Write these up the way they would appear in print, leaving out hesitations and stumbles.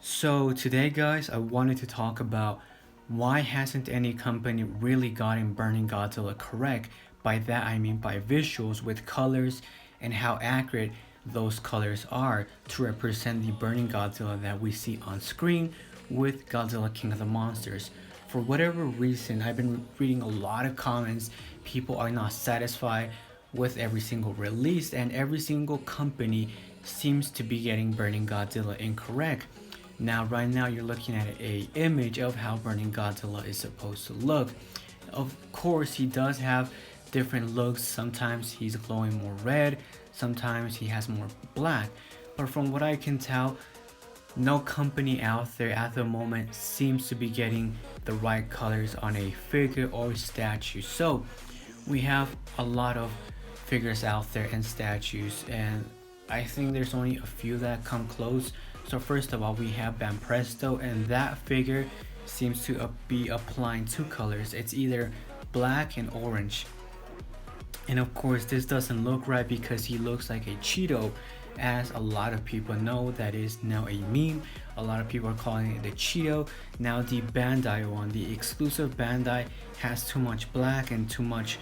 So today guys, I wanted to talk about why hasn't any company really gotten Burning Godzilla correct. By that I mean by visuals with colors and how accurate those colors are to represent the Burning Godzilla that we see on screen with Godzilla King of the Monsters. For whatever reason, I've been reading a lot of comments. People are not satisfied with every single release, and every single company seems to be getting Burning Godzilla incorrect. Now, right now, you're looking at a image of how Burning Godzilla is supposed to look. Of course, he does have different looks. Sometimes he's glowing more red, sometimes he has more black. But from what I can tell, no company out there at the moment seems to be getting the right colors on a figure or statue. So we have a lot of figures out there and statues, and I think there's only a few that come close. So first of all, we have Banpresto, and that figure seems to be applying two colors. It's either black and orange. And of course, this doesn't look right because he looks like a Cheeto, as a lot of people know that is now a meme. A lot of people are calling it the Cheeto. Now the Bandai one, the exclusive Bandai, has too much black and too much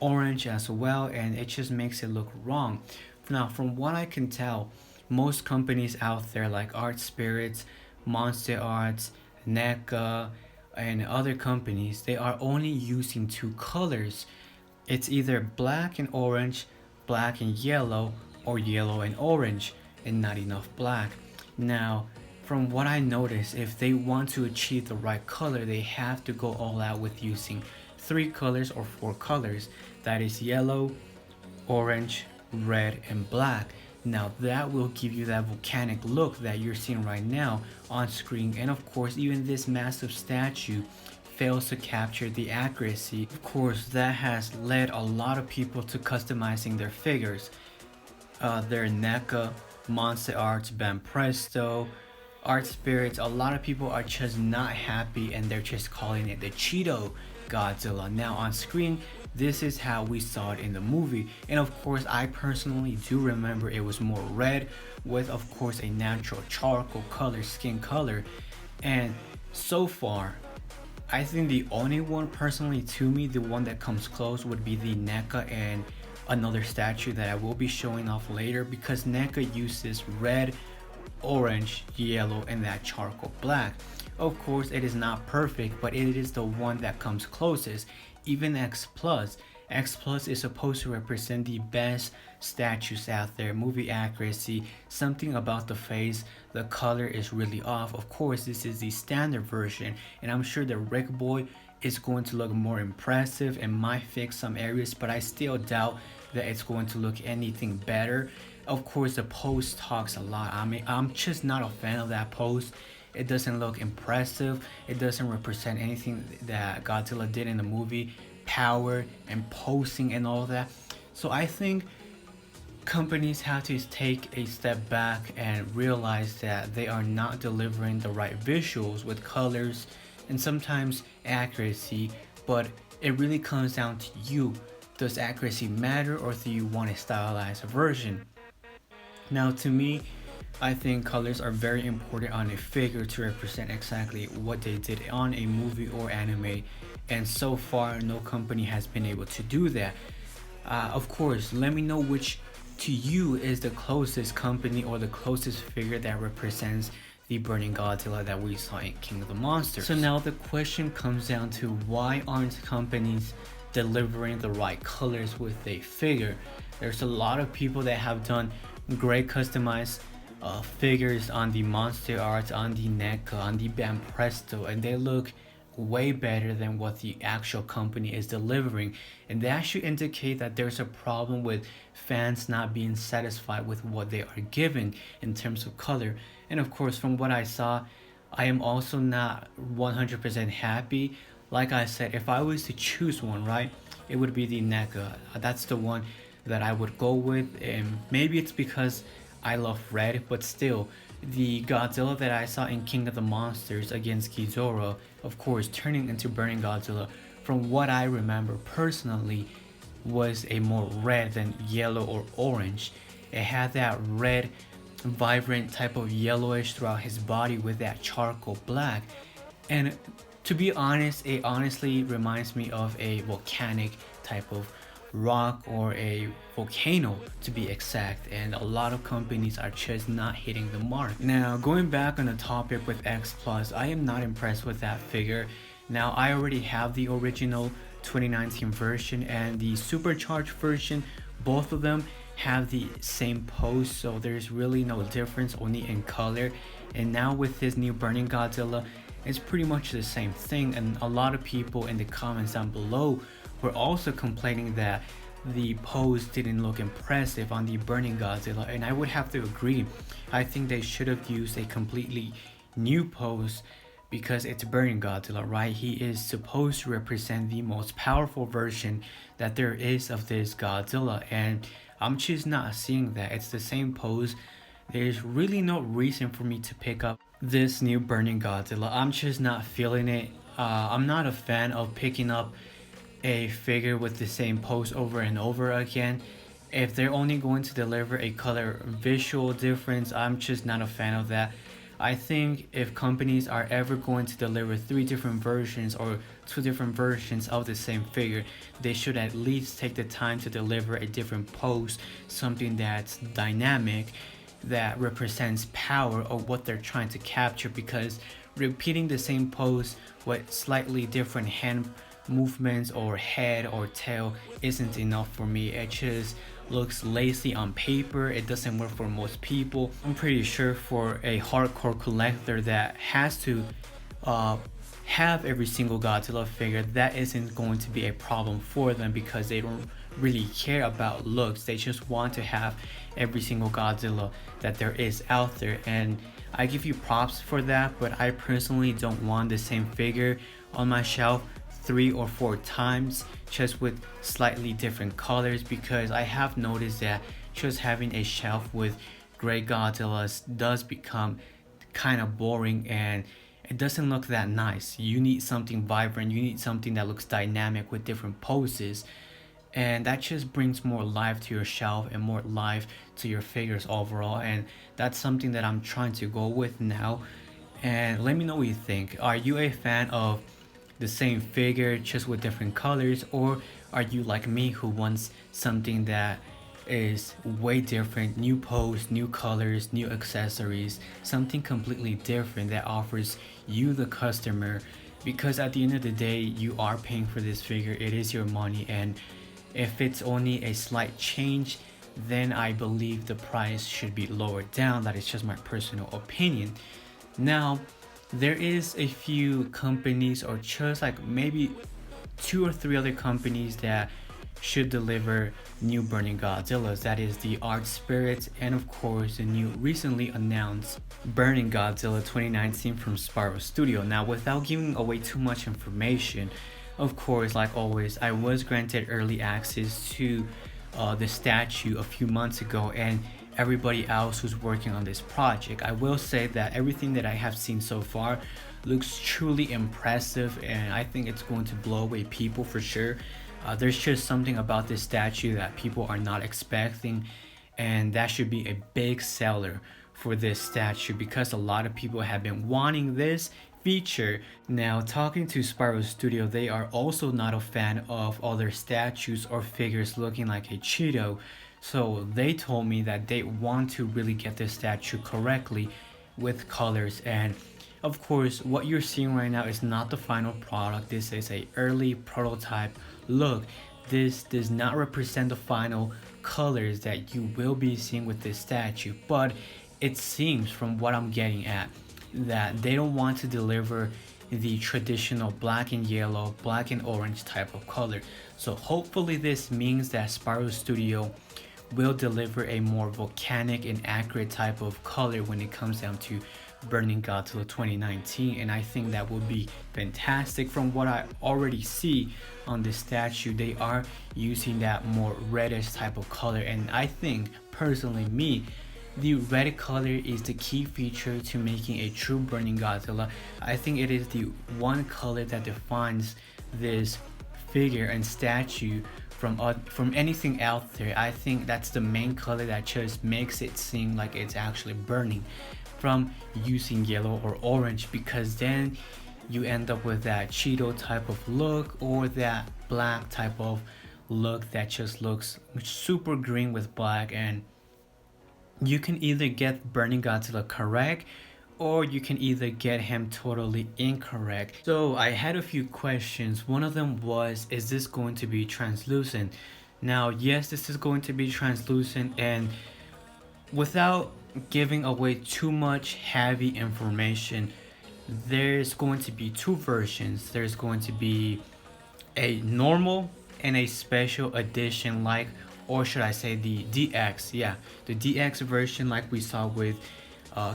orange as well, and it just makes it look wrong. Now, from what I can tell, most companies out there like Art Spirits, Monster Arts, NECA, and other companies, they are only using two colors. It's either black and orange, black and yellow, or yellow and orange, and not enough black. Now, from what I noticed, if they want to achieve the right color, they have to go all out with using three colors or four colors. That is yellow, orange, red, and black. Now that will give you that volcanic look that you're seeing right now on screen. And of course, even this massive statue fails to capture the accuracy. Of course, that has led a lot of people to customizing their figures. Their NECA, Monster Arts, Banpresto, Art Spirits, a lot of people are just not happy and they're just calling it the Cheeto Godzilla. Now on screen, this is how we saw it in the movie, and of course I personally do remember it was more red with of course a natural charcoal color, skin color. And so far, I think the only one personally to me, the one that comes close would be the NECA and another statue that I will be showing off later, because NECA uses red, orange, yellow, and that charcoal black. Of course, it is not perfect, but it is the one that comes closest. Even X Plus. X Plus is supposed to represent the best statues out there. Movie accuracy, something about the face, the color is really off. Of course, this is the standard version, and I'm sure the Rick Boy is going to look more impressive and might fix some areas, but I still doubt that it's going to look anything better. Of course, the pose talks a lot. I mean, I'm just not a fan of that pose. It doesn't look impressive. It doesn't represent anything that Godzilla did in the movie, power and posing and all that. So I think companies have to take a step back and realize that they are not delivering the right visuals with colors and sometimes accuracy, but it really comes down to you. Does accuracy matter, or do you want a stylized version? Now, to me, I think colors are very important on a figure to represent exactly what they did on a movie or anime, and so far, no company has been able to do that. Of course, let me know which to you is the closest company or the closest figure that represents the Burning Godzilla that we saw in King of the Monsters. So now the question comes down to, why aren't companies delivering the right colors with a figure? There's a lot of people that have done great customized figures on the Monster Arts, on the NECA, on the Banpresto, and they look way better than what the actual company is delivering, and that should indicate that there's a problem with fans not being satisfied with what they are given in terms of color. And of course, from what I saw, I am also not 100% happy. Like I said, if I was to choose one, right, it would be the NECA. That's the one that I would go with, and maybe it's because I love red, but still, the Godzilla that I saw in King of the Monsters against Ghidorah, of course, turning into Burning Godzilla, from what I remember personally, was a more red than yellow or orange. It had that red vibrant type of yellowish throughout his body with that charcoal black. And to be honest, it honestly reminds me of a volcanic type of rock or a volcano to be exact, and a lot of companies are just not hitting the mark. Now, going back on the topic with X Plus, I am not impressed with that figure. Now, I already have the original 2019 version and the supercharged version. Both of them have the same pose, so there's really no difference, only in color. And now with this new Burning Godzilla, it's pretty much the same thing, and a lot of people in the comments down below were also complaining that the pose didn't look impressive on the Burning Godzilla, and I would have to agree. I think they should have used a completely new pose because it's Burning Godzilla, right? He is supposed to represent the most powerful version that there is of this Godzilla, and I'm just not seeing that. It's the same pose. There's really no reason for me to pick up this new Burning Godzilla. I'm just not feeling it. I'm not a fan of picking up a figure with the same pose over and over again. If they're only going to deliver a color visual difference, I'm just not a fan of that. I think if companies are ever going to deliver 3 different versions or 2 different versions of the same figure, they should at least take the time to deliver a different pose, something that's dynamic, that represents power of what they're trying to capture, because repeating the same pose with slightly different hand movements or head or tail isn't enough for me. It just looks lazy on paper. It doesn't work for most people. I'm pretty sure for a hardcore collector that has to have every single Godzilla figure, that isn't going to be a problem for them because they don't really care about looks. They just want to have every single Godzilla that there is out there, and I give you props for that. But I personally don't want the same figure on my shelf 3 or 4 times just with slightly different colors, because I have noticed that just having a shelf with gray Godzillas does become kind of boring and it doesn't look that nice. You need something vibrant, you need something that looks dynamic with different poses, and that just brings more life to your shelf and more life to your figures overall, and that's something that I'm trying to go with now. And let me know what you think. Are you a fan of the same figure just with different colors, or are you like me who wants something that is way different, new pose, new colors, new accessories, something completely different that offers you the customer? Because at the end of the day, you are paying for this figure, it is your money, and if it's only a slight change, then I believe the price should be lowered down. That is just my personal opinion. Now, there is a few companies, or just like maybe 2 or 3 other companies that should deliver new Burning Godzillas. That is the Art Spirits, and of course the new recently announced Burning Godzilla 2019 from Spyro Studio. Now, without giving away too much information, of course, like always, I was granted early access to the statue a few months ago, and everybody else who's working on this project. I will say that everything that I have seen so far looks truly impressive, and I think it's going to blow away people for sure. There's just something about this statue that people are not expecting, and that should be a big seller for this statue because a lot of people have been wanting this feature. Now, talking to Spyro Studio, they are also not a fan of other statues or figures looking like a Cheeto. So they told me that they want to really get this statue correctly with colors, and of course what you're seeing right now is not the final product. This is a early prototype look. This does not represent the final colors that you will be seeing with this statue, but it seems from what I'm getting at that they don't want to deliver the traditional black and yellow, black and orange type of color. So hopefully this means that Spyro Studio will deliver a more volcanic and accurate type of color when it comes down to Burning Godzilla 2019, and I think that would be fantastic. From what I already see on this statue, they are using that more reddish type of color, and I think personally the red color is the key feature to making a true Burning Godzilla. I think it is the one color that defines this figure and statue from anything out there. I think that's the main color that just makes it seem like it's actually burning from using yellow or orange, because then you end up with that Cheeto type of look or that black type of look that just looks super green with black. And you can either get Burning Godzilla correct, or you can either get him totally incorrect. So I had a few questions. One of them was, is this going to be translucent? Now, yes, this is going to be translucent, and without giving away too much heavy information, there's going to be two versions. There's going to be a normal and a special edition, like, or should I say the DX, yeah, the DX version like we saw with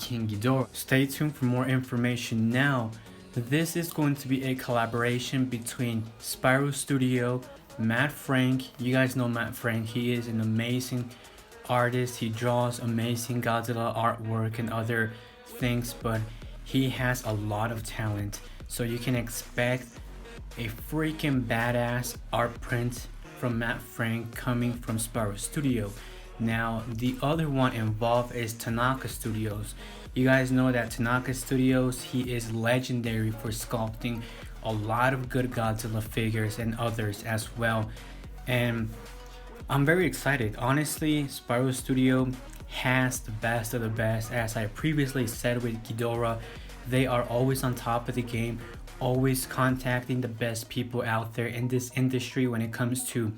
King Ghidorah. Stay tuned for more information. Now, this is going to be a collaboration between Spyro Studio, Matt Frank. You guys know Matt Frank. He is an amazing artist. He draws amazing Godzilla artwork and other things, but he has a lot of talent. So you can expect a freaking badass art print from Matt Frank coming from Spyro Studio. Now, the other one involved is Tanaka Studios. You guys know that Tanaka Studios, he is legendary for sculpting a lot of good Godzilla figures and others as well. And I'm very excited. Honestly, Spyro Studio has the best of the best. As I previously said with Ghidorah, they are always on top of the game, always contacting the best people out there in this industry when it comes to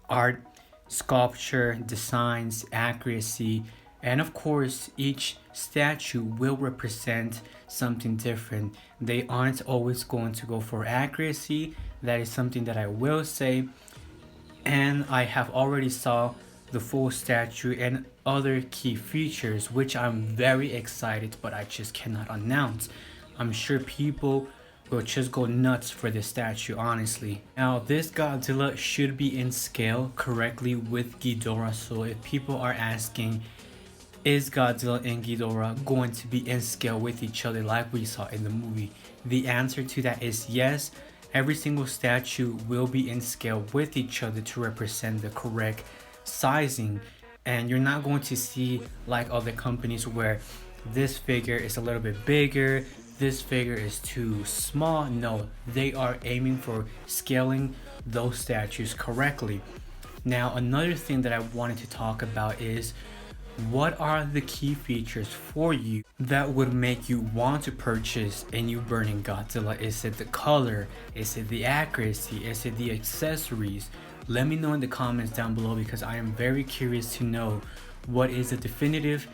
art, sculpture, designs, accuracy, and of course each statue will represent something different. They aren't always going to go for accuracy. That is something that I will say. And I have already saw the full statue and other key features, which I'm very excited, but I just cannot announce. I'm sure people will just go nuts for this statue, honestly. Now, this Godzilla should be in scale correctly with Ghidorah. So if people are asking, is Godzilla and Ghidorah going to be in scale with each other like we saw in the movie? The answer to that is yes. Every single statue will be in scale with each other to represent the correct sizing. And you're not going to see like other companies where this figure is a little bit bigger, this figure is too small. No, they are aiming for scaling those statues correctly. Now, another thing that I wanted to talk about is, what are the key features for you that would make you want to purchase a new Burning Godzilla? Is it the color? Is it the accuracy? Is it the accessories? Let me know in the comments down below, because I am very curious to know what is the definitive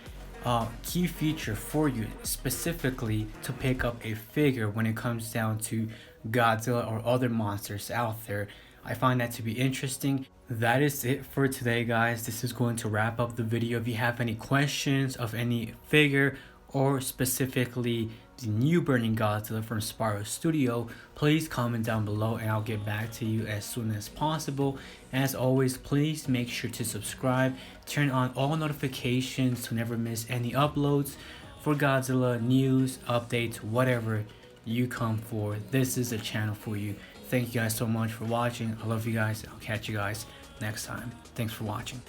key feature for you specifically to pick up a figure when it comes down to Godzilla or other monsters out there. I find that to be interesting. That is it for today, guys. This is going to wrap up the video. If you have any questions of any figure or specifically the new Burning Godzilla from Spyro Studio, please comment down below and I'll get back to you as soon as possible. As always, please make sure to subscribe, turn on all notifications to never miss any uploads for Godzilla news, updates, whatever you come for. This is a channel for you. Thank you guys so much for watching. I love you guys. I'll catch you guys next time. Thanks for watching.